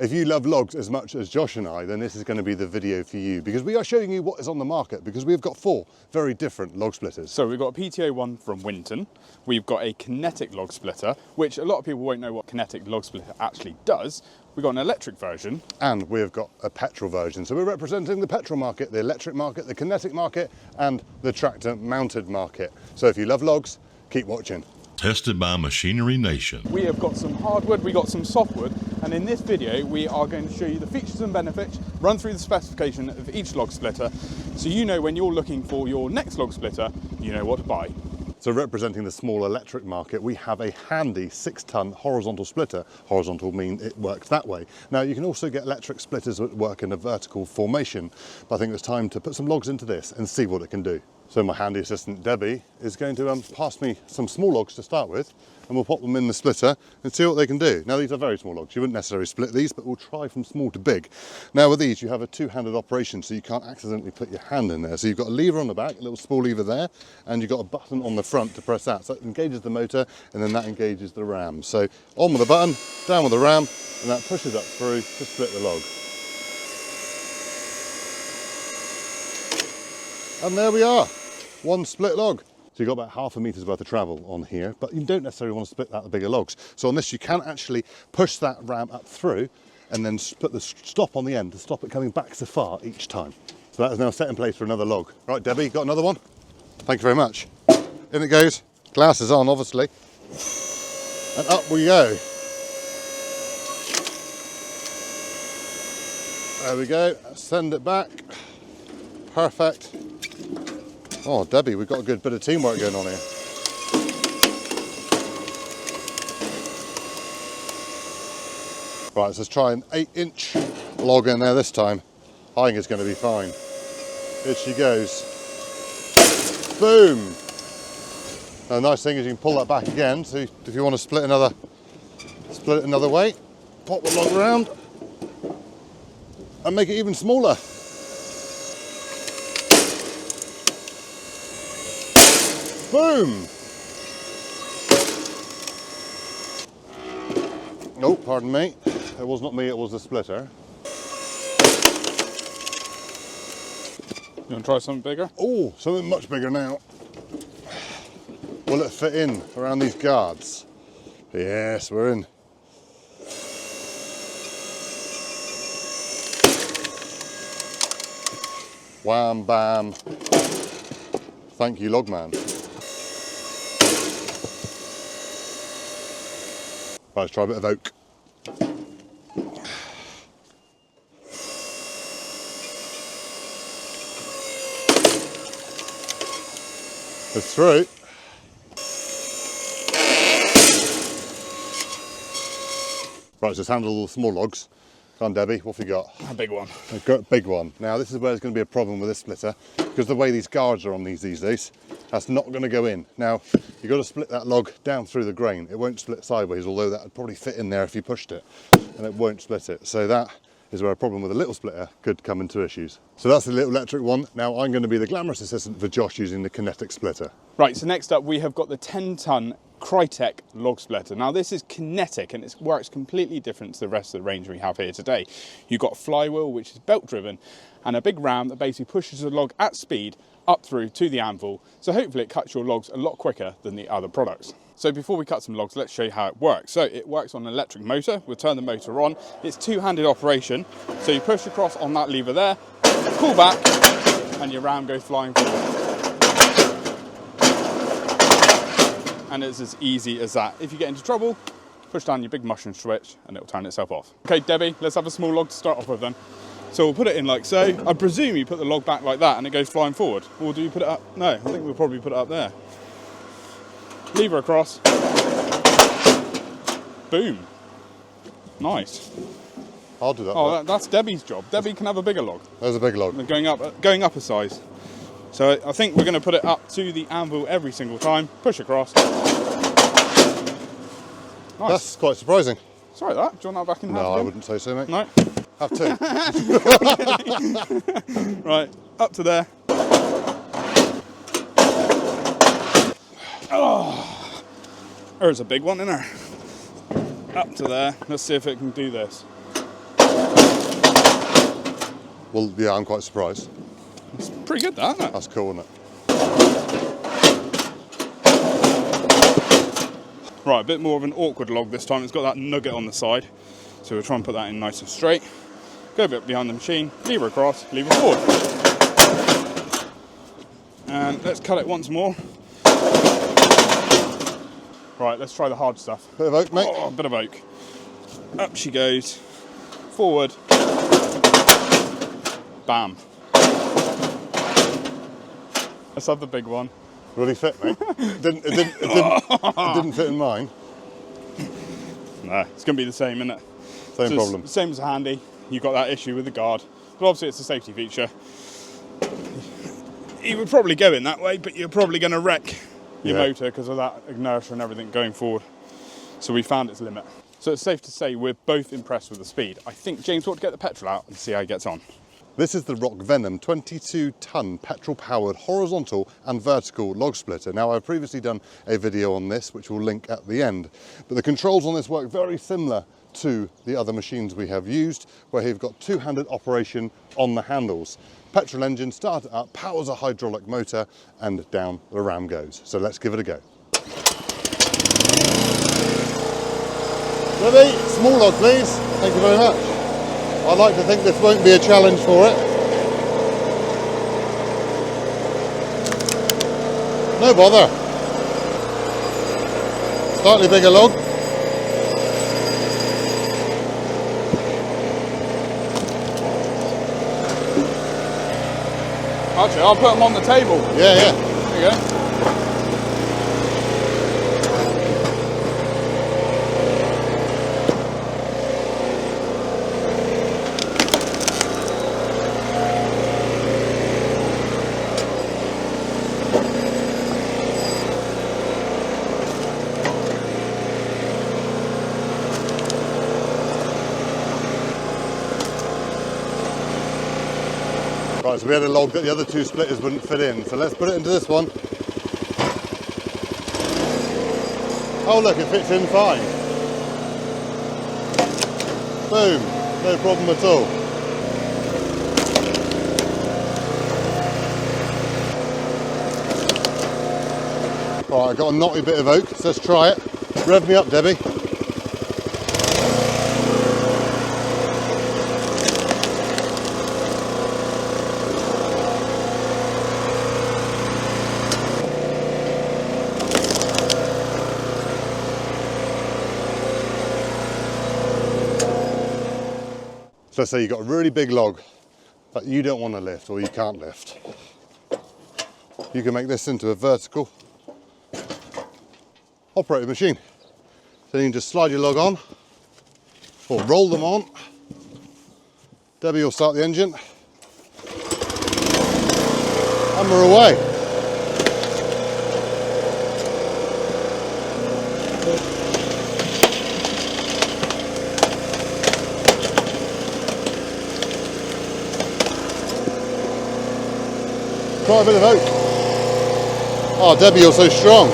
If you love logs as much as Josh and I, then this is going to be the video for you, because we are showing you what is on the market, because we've got 4 very different log splitters. So we've got a PTA one from Winton, we've got a Kinetic Log Splitter, which a lot of people won't know what Kinetic Log Splitter actually does. We've got an electric version. And we've got a petrol version. So we're representing the petrol market, the electric market, the kinetic market, and the tractor mounted market. So if you love logs, keep watching. Tested by Machinery Nation. We have got some hardwood, we got some softwood, and in this video we are going to show you the features and benefits, run through the specification of each log splitter, so you know when you're looking for your next log splitter, you know what to buy. So representing the small electric market, we have a handy 6-ton horizontal splitter. Horizontal means it works that way. Now you can also get electric splitters that work in a vertical formation, but I think it's time to put some logs into this and see what it can do. So my handy assistant Debbie is going to pass me some small logs to start with, and we'll pop them in the splitter and see what they can do. Now these are very small logs, you wouldn't necessarily split these, but we'll try from small to big. Now with these you have a 2-handed operation, so you can't accidentally put your hand in there. So you've got a lever on the back, a little spool lever there, and you've got a button on the front to press that. So it engages the motor and then that engages the ram. So on with the button, down with the ram, and that pushes up through to split the log. And there we are. 1 split log. So you've got about ½ a meter's worth of travel on here, but you don't necessarily want to split that the bigger logs. So on this you can actually push that ram up through and then put the stop on the end to stop it coming back so far each time. So that is now set in place for another log. Right, Debbie, got another one? Thank you very much. In it goes. Glasses on, obviously. And up we go. There we go. Send it back. Perfect. Oh, Debbie, we've got a good bit of teamwork going on here. Right, so let's try an 8-inch log in there this time. I think it's going to be fine. Here she goes. Boom! Now, the nice thing is you can pull that back again, so if you want to split it another way, pop the log around and make it even smaller. Boom! Oh, pardon me. It was not me, it was the splitter. You want to try something bigger? Oh, something much bigger now. Will it fit in around these guards? Yes, we're in. Wham, bam. Thank you, Logman. Right, let's try a bit of oak. It's through. Right, so let's handle all the small logs. Come on, Debbie, what have you got? A big one. A big one. Now, this is where there's going to be a problem with this splitter, because the way these guards are on these days, that's not going to go in. Now, you've got to split that log down through the grain. It won't split sideways, although that would probably fit in there if you pushed it, and it won't split it. So that is where a problem with a little splitter could come into issues. So that's the little electric one. Now I'm going to be the glamorous assistant for Josh using the Kinetic splitter. Right, so next up we have got the 10-ton Crytec Log Splitter. Now this is Kinetic and it works completely different to the rest of the range we have here today. You've got a flywheel which is belt driven and a big ram that basically pushes the log at speed up through to the anvil, so hopefully it cuts your logs a lot quicker than the other products. So before we cut some logs, let's show you how it works. So it works on an electric motor. We'll turn the motor on. It's 2-handed operation. So you push across on that lever there, pull back, and your ram goes flying forward. And it's as easy as that. If you get into trouble, push down your big mushroom switch and it'll turn itself off. Okay, Debbie, let's have a small log to start off with then. So we'll put it in like so. I presume you put the log back like that and it goes flying forward. Or do you put it up? No, I think we'll probably put it up there. Lever across. Boom. Nice. I'll do that. Oh, that's Debbie's job. Debbie can have a bigger log. There's a big log. Going up a size. So I think we're going to put it up to the anvil every single time. Push across. Nice. That's quite surprising. Sorry that. Do you want that back in half No, again? I wouldn't say so, mate. No. Have two. Right, up to there. Oh, there's a big one in there. Up to there. Let's see if it can do this. Well, yeah, I'm quite surprised. It's pretty good, that, isn't it? That's cool, isn't it? Right, a bit more of an awkward log this time. It's got that nugget on the side. So we'll try and put that in nice and straight. Go a bit behind the machine, lever across, lever forward. And let's cut it once more. Right, let's try the hard stuff. Bit of oak, mate. Oh, a bit of oak. Up she goes. Forward. Bam. Let's have the big one. Really fit, mate. It didn't fit in mine. No, it's going to be the same, isn't it? Same problem. Same as a handy. You've got that issue with the guard. But obviously it's a safety feature. You would probably go in that way, but you're probably going to wreck your motor because of that inertia and everything going forward. So we found its limit. So it's safe to say we're both impressed with the speed. I think James ought to get the petrol out and see how he gets on. This is the Rock Venom 22-ton petrol-powered horizontal and vertical log splitter. Now, I've previously done a video on this, which we'll link at the end. But the controls on this work very similar to the other machines we have used, where you've got two-handed operation on the handles. Petrol engine, start it up, powers a hydraulic motor, and down the ram goes. So let's give it a go. Ready? Small log, please. Thank you very much. I'd like to think this won't be a challenge for it. No bother. Slightly bigger log. Actually, I'll put them on the table. Yeah, yeah. There you go. Right, so we had a log that the other two splitters wouldn't fit in, so let's put it into this one. Oh look, it fits in fine. Boom, no problem at all. Right, I've got a knotty bit of oak, so let's try it. Rev me up, Debbie. So let's say you've got a really big log that you don't want to lift or you can't lift. You can make this into a vertical operated machine. So you can just slide your log on or roll them on. Debbie will start the engine and we're away. Quite a bit of oak. Oh, Debbie, you're so strong.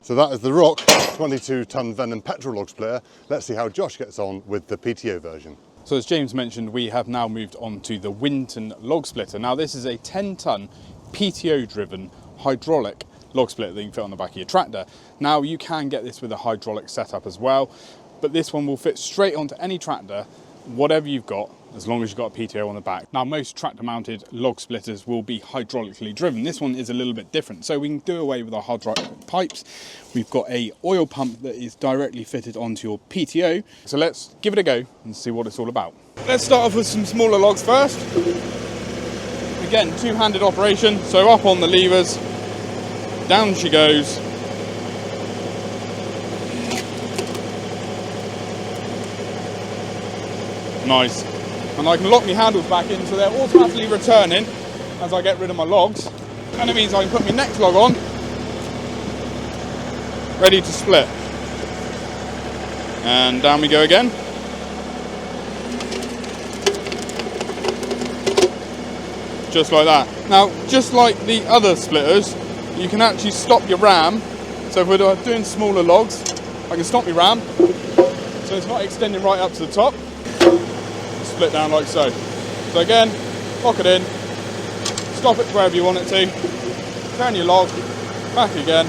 So that is the Rock 22-ton Venom petrol log splitter. Let's see how Josh gets on with the PTO version. So as James mentioned, we have now moved on to the Winton log splitter. Now this is a 10-ton PTO-driven hydraulic log splitter that you can fit on the back of your tractor. Now you can get this with a hydraulic setup as well, but this one will fit straight onto any tractor, whatever you've got, as long as you've got a PTO on the back. Now most tractor mounted log splitters will be hydraulically driven. This one is a little bit different. So we can do away with our hydraulic pipes. We've got a oil pump that is directly fitted onto your PTO. So let's give it a go and see what it's all about. Let's start off with some smaller logs first. Again, two-handed operation. So up on the levers, down she goes. Nice. And I can lock my handles back in so they're automatically returning as I get rid of my logs. And it means I can put my next log on, ready to split. And down we go again. just like that. Now, just like the other splitters, you can actually stop your ram. So if we're doing smaller logs, I can stop my ram, so it's not extending right up to the top. Split down like so. So again, lock it in, stop it wherever you want it to, turn your log, back again.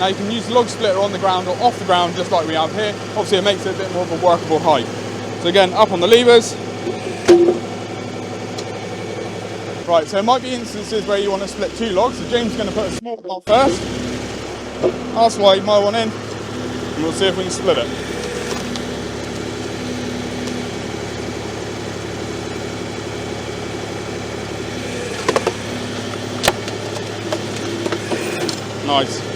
Now you can use the log splitter on the ground or off the ground just like we have here. Obviously it makes it a bit more of a workable height. So again, up on the levers. Right, so there might be instances where you want to split 2 logs. So James is going to put a small log first. I'll slide my one in and we'll see if we can split it. Nice.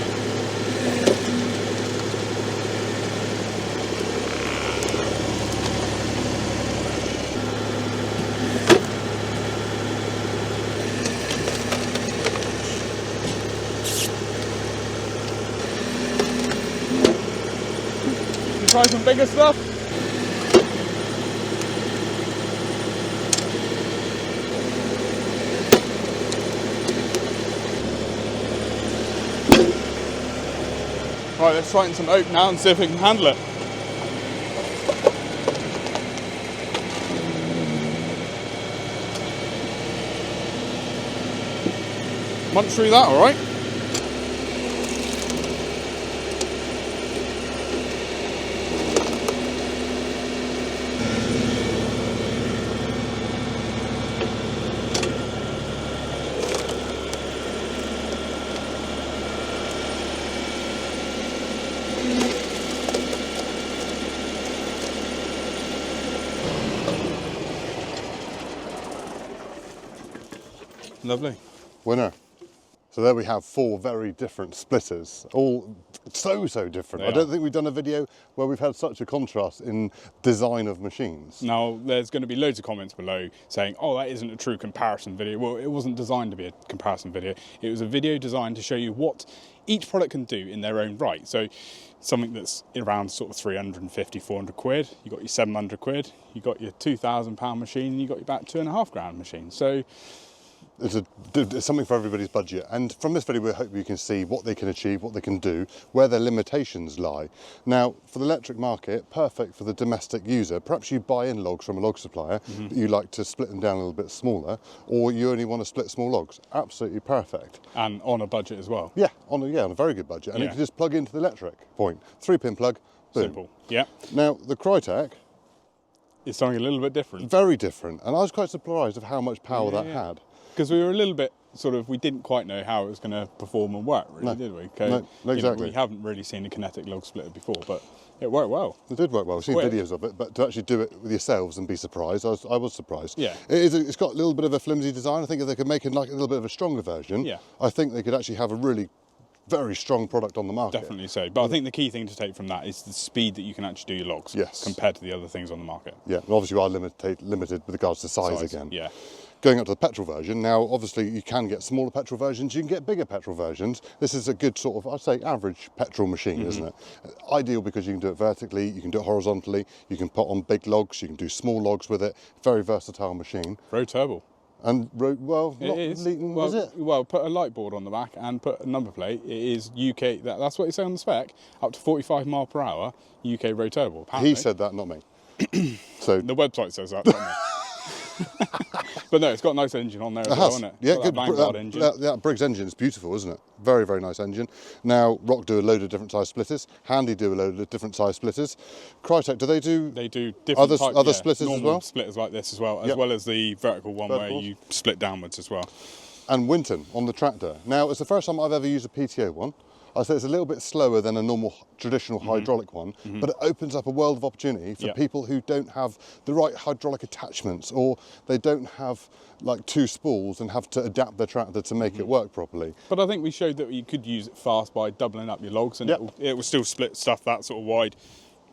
Try some bigger stuff. Right, let's try some oak now and see if we can handle it. Munch through that, all right? Lovely. Winner. So there we have 4 very different splitters, all so different. I don't think we've done a video where we've had such a contrast in design of machines. Now, there's going to be loads of comments below saying, oh, that isn't a true comparison video. Well, it wasn't designed to be a comparison video. It was a video designed to show you what each product can do in their own right. So something that's around sort of 350, 400 quid, you got your 700 quid, you got your £2,000 machine, and you got your about £2,500 machine. So it's something for everybody's budget, and from this video we hope you can see what they can achieve, what they can do, where their limitations lie. Now, for the electric market, perfect for the domestic user. Perhaps you buy in logs from a log supplier, but you like to split them down a little bit smaller, or you only want to split small logs. Absolutely perfect. And on a budget as well. Yeah, on a very good budget, and you can just plug into the electric point. 3-pin plug, boom. Simple, yeah. Now, the Crytec is something a little bit different. Very different, and I was quite surprised of how much power that had. Because we were a little bit we didn't quite know how it was going to perform and work, really, did we? No, exactly. We haven't really seen a Kinetic Log Splitter before, but it worked well. It did work well. We've seen videos of it, but to actually do it with yourselves and be surprised, I was surprised. Yeah. It's got a little bit of a flimsy design. I think if they could make it like a little bit of a stronger version, I think they could actually have a really very strong product on the market. Definitely so. But I think the key thing to take from that is the speed that you can actually do your logs compared to the other things on the market. Yeah, and obviously you are limited with regards to size again. Yeah. Going up to the petrol version, now obviously you can get smaller petrol versions, you can get bigger petrol versions. This is a good sort of, I'd say, average petrol machine, isn't it? Ideal because you can do it vertically, you can do it horizontally, you can put on big logs, you can do small logs with it. Very versatile machine. Road turbo. And well, it is. Is it? Well, put a light board on the back and put a number plate. It is UK. That's what it says on the spec. Up to 45 mile per hour, UK road turbo. Apparently. He said that, not me. So the website says that, not me. But no, it's got a nice engine on there as well, isn't it? Yeah, good. That Briggs engine is beautiful, isn't it? Very, very nice engine. Now, Rock do a load of different size splitters. Handy do a load of different size splitters. Crytec, do they do? They do different other splitters as well. Splitters like this as well, as well as the vertical one where you split downwards as well. And Winton on the tractor. Now, it's the first time I've ever used a PTO one. I say it's a little bit slower than a normal traditional hydraulic one, but it opens up a world of opportunity for people who don't have the right hydraulic attachments, or they don't have like 2 spools and have to adapt their tractor to make it work properly. But I think we showed that you could use it fast by doubling up your logs, and it will still split stuff that sort of wide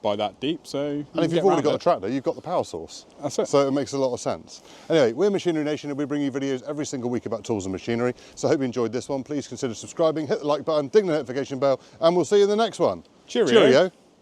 by that deep. So and if you've already got a tractor, you've got the power source. That's it. So it makes a lot of sense. Anyway, we're Machinery Nation, and we bring you videos every single week about tools and machinery. So I hope you enjoyed this one. Please consider subscribing, hit the like button, ding the notification bell, and we'll see you in the next one. Cheerio. Cheerio.